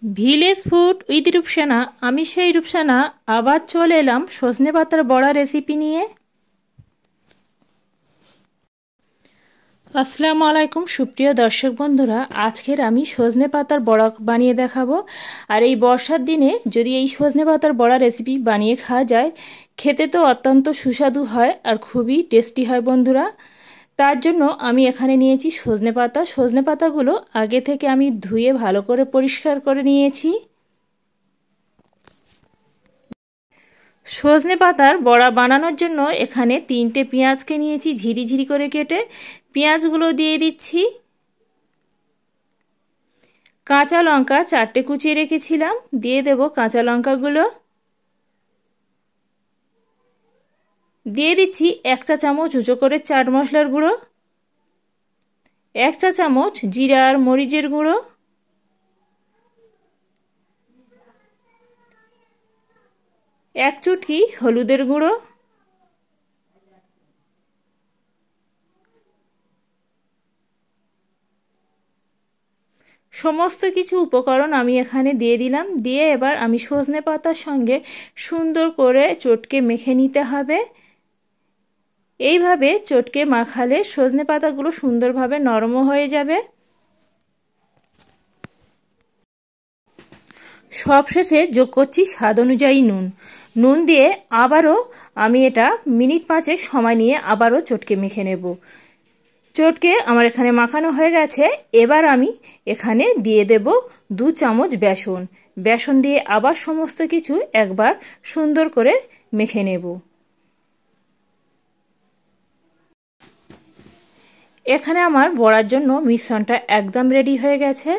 Village food with Rupsana. আমি সেই রূপসানা আবার চলে এলাম সজনে পাতার বড়া রেসিপি নিয়ে। আসসালামু আলাইকুম সুপ্রিয় দর্শক বন্ধুরা, আজকের আমি সজনে পাতার বড়া বানিয়ে দেখাবো। আর এই বর্ষার দিনে যদি এই সজনে পাতার বড়া রেসিপি বানিয়ে খাওয়া যায়, খেতে তো অত্যন্ত সুস্বাদু হয় আর খুবই টেস্টি হয় বন্ধুরা। তার জন্য আমি এখানে নিয়েছি সজনে পাতা। সজনে পাতাগুলো আগে থেকে আমি ধুয়ে ভালো করে পরিষ্কার করে নিয়েছি। সজনে পাতার বড়া বানানোর জন্য এখানে 3টে পেঁয়াজকে নিয়েছি ঝিরিঝিরি করে কেটে। পেঁয়াজগুলো দিয়ে দিচ্ছি। কাঁচা লঙ্কা 4টে কুচিয়ে রেখেছিলাম, দিয়ে দেব কাঁচা লঙ্কাগুলো। দিয়ে দিচ্ছি 1 চা চামচ উঁচু করে চাট মশলার গুঁড়ো, 1 চা চামচ জিরা আর মরিচের গুঁড়ো, 1 চুটকি হলুদের গুঁড়ো, সমস্ত কিছু উপকরণ আমি এখানে দিয়ে দিলাম। দিয়ে এবার আমি সজনে পাতার সঙ্গে সুন্দর করে চটকে মেখে নিতে হবে। এইভাবে চটকে মাখালে সজনে পাতাগুলো সুন্দরভাবে নরম হয়ে যাবে। সবশেষে যোগ করছি স্বাদ অনুযায়ী নুন দিয়ে আবারও আমি এটা মিনিট 5 সময় নিয়ে আবারও চটকে মেখে নেব। চটকে আমার এখানে মাখানো হয়ে গেছে। এবার আমি এখানে দিয়ে দেব 2 চামচ বেসন। বেসন দিয়ে আবার সমস্ত কিছু একবার সুন্দর করে মেখে নেব। এখানে আমার বড়ার জন্য মিশ্রণটা একদম রেডি হয়ে গেছে।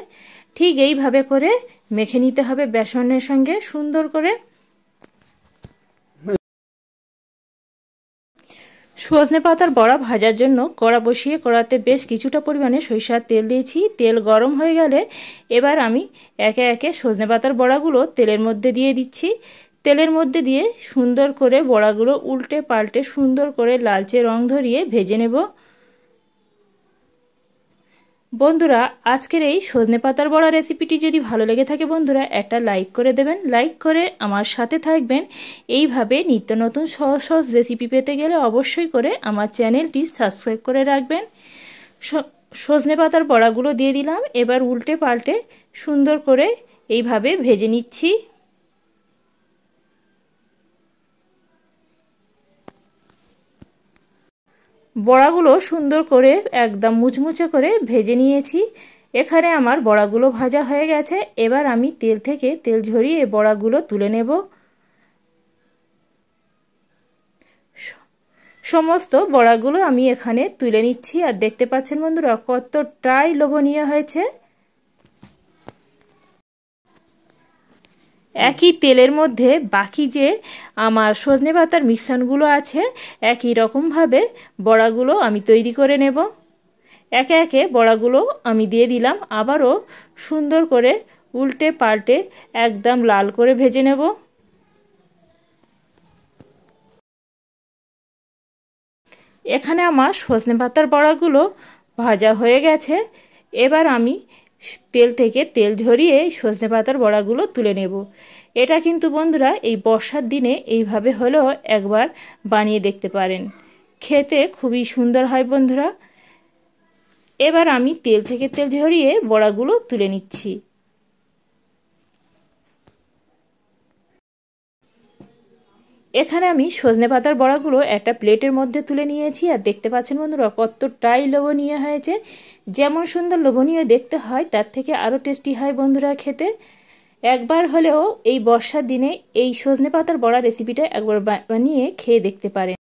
ঠিক এইভাবে করে মেখে নিতে হবে বেসনের সঙ্গে সুন্দর করে। সজনে পাতার বড়া ভাজার জন্য কড়া বসিয়ে কড়াতে বেশ কিছুটা পরিমাণে সরিষার তেল দিয়েছি। তেল গরম হয়ে গেলে এবার আমি একে একে সজনে পাতার বড়াগুলো তেলের মধ্যে দিয়ে দিচ্ছি। তেলের মধ্যে দিয়ে সুন্দর করে বড়াগুলো উল্টে পাল্টে সুন্দর করে লালচে রং ধরিয়ে ভেজে নেব। বন্ধুরা, আজকের এই সজনে পাতার বড়া রেসিপিটি যদি ভালো লেগে থাকে বন্ধুরা একটা লাইক করে দেবেন। লাইক করে আমার সাথে থাকবেন। এইভাবে নিত্য নতুন সহজ সহজ রেসিপি পেতে গেলে অবশ্যই করে আমার চ্যানেলটি সাবস্ক্রাইব করে রাখবেন। সজনে পাতার বড়াগুলো দিয়ে দিলাম। এবার উল্টে পাল্টে সুন্দর করে এইভাবে ভেজে নিচ্ছি। বড়াগুলো সুন্দর করে একদম মুচমুচে করে ভেজে নিয়েছি। এখানে আমার বড়াগুলো ভাজা হয়ে গেছে। এবার আমি তেল থেকে তেল ঝরিয়ে বড়াগুলো তুলে নেব। সমস্ত বড়াগুলো আমি এখানে তুলে নিচ্ছি। আর দেখতে পাচ্ছেন বন্ধুরা কতটাই লোভনীয় হয়েছে। একই তেলের মধ্যে বাকি যে আমার সজনে পাতার মিশ্রণগুলো আছে একই রকমভাবে বড়াগুলো আমি তৈরি করে নেব। একে একে বড়াগুলো আমি দিয়ে দিলাম। আবারও সুন্দর করে উল্টে পাল্টে একদম লাল করে ভেজে নেব। এখানে আমার সজনে পাতার বড়াগুলো ভাজা হয়ে গেছে। এবার আমি তেল থেকে তেল ঝরিয়ে সজনে পাতার বড়াগুলো তুলে নেব। এটা কিন্তু বন্ধুরা এই বর্ষার দিনে এইভাবে হলেও একবার বানিয়ে দেখতে পারেন, খেতে খুবই সুন্দর হয় বন্ধুরা। এবার আমি তেল থেকে তেল ঝরিয়ে বড়াগুলো তুলে নিচ্ছি। এখানে আমি সজনে পাতার বড়াগুলো একটা প্লেটের মধ্যে তুলে নিয়েছি। আর দেখতে পাচ্ছেন বন্ধুরা কতটাই লোভনীয় হয়েছে। যেমন সুন্দর লোভনীয় দেখতে হয় তার থেকে আরও টেস্টি হয় বন্ধুরা খেতে। একবার হলেও এই বর্ষার দিনে এই সজনে পাতার বড়া রেসিপিটা একবার বানিয়ে খেয়ে দেখতে পারেন।